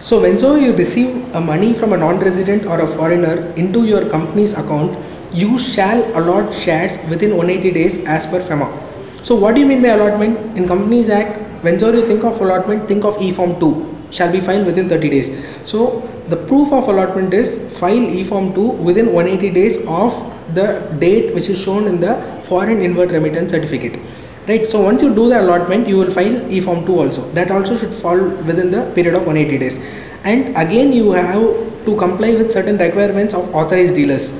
So whenever you receive a money from a non-resident or a foreigner into your company's account, you shall allot shares within 180 days as per FEMA. So what do you mean by allotment? In Companies Act, whenever you think of allotment, think of E-Form 2 shall be filed within 30 days. So the proof of allotment is file E-Form 2 within 180 days of the date which is shown in the foreign inward remittance certificate. Right, so once you do the allotment, you will file E-Form 2 also. That also should fall within the period of 180 days. And again, you have to comply with certain requirements of authorized dealers.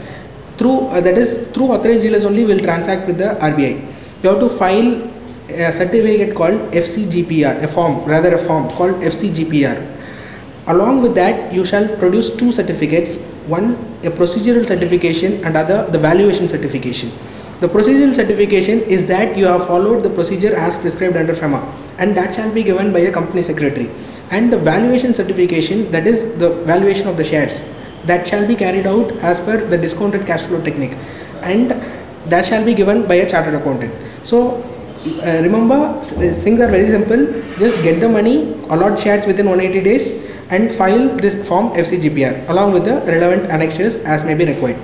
Through through authorized dealers only will transact with the RBI. You have to file a certificate called FCGPR, a form called FCGPR. Along with that, you shall produce two certificates, one a procedural certification and other the valuation certification. The procedural certification is that you have followed the procedure as prescribed under FEMA, and that shall be given by a company secretary. And the valuation certification, that is the valuation of the shares, that shall be carried out as per the discounted cash flow technique, and that shall be given by a chartered accountant. So remember, things are very simple. Just get the money, allot shares within 180 days and file this form FCGPR along with the relevant annexures as may be required.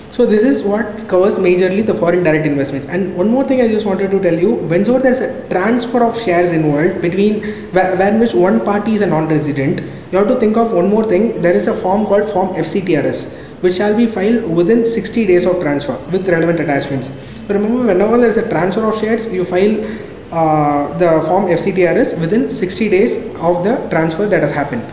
So this is what covers majorly the foreign direct investments. And one more thing I just wanted to tell you, whenever there is a transfer of shares involved between where which one party is a non-resident, you have to think of one more thing. There is a form called Form FCTRS, which shall be filed within 60 days of transfer with relevant attachments. So remember, whenever there is a transfer of shares, you file the Form FCTRS within 60 days of the transfer that has happened.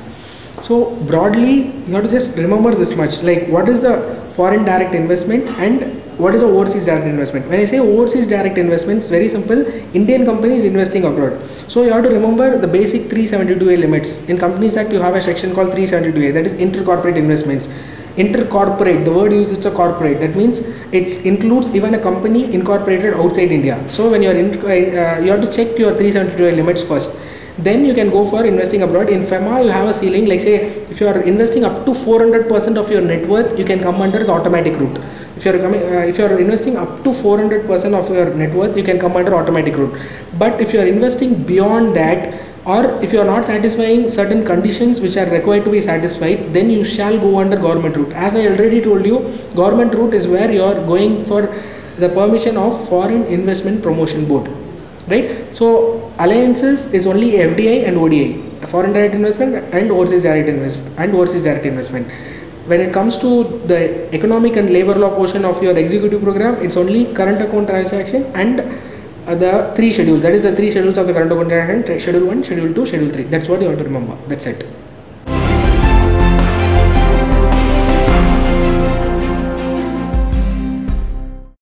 So broadly, you have to just remember this much, like what is the foreign direct investment and what is the overseas direct investment. When I say overseas direct investment, it's very simple. Indian companies investing abroad. So you have to remember the basic 372A limits. In Companies Act, you have a section called 372A, that is intercorporate investments. Intercorporate, the word used is a corporate. That means it includes even a company incorporated outside India. So when you are you have to check your 372A limits first. Then you can go for investing abroad. In FEMA, you have a ceiling, like say if you are investing up to 400% of your net worth, you can come under the automatic route. If you are investing up to 400% of your net worth, you can come under automatic route. But if you are investing beyond that, or if you are not satisfying certain conditions which are required to be satisfied, then you shall go under government route. As I already told you, government route is where you are going for the permission of Foreign Investment Promotion Board. Right, so alliances is only FDI and ODI, foreign direct investment and overseas direct investment. When it comes to the economic and labor law portion of your executive program, it's only current account transaction and the three schedules. That is the three schedules of the current account transaction: Schedule 1, Schedule 2, Schedule 3. That's what you have to remember. That's it.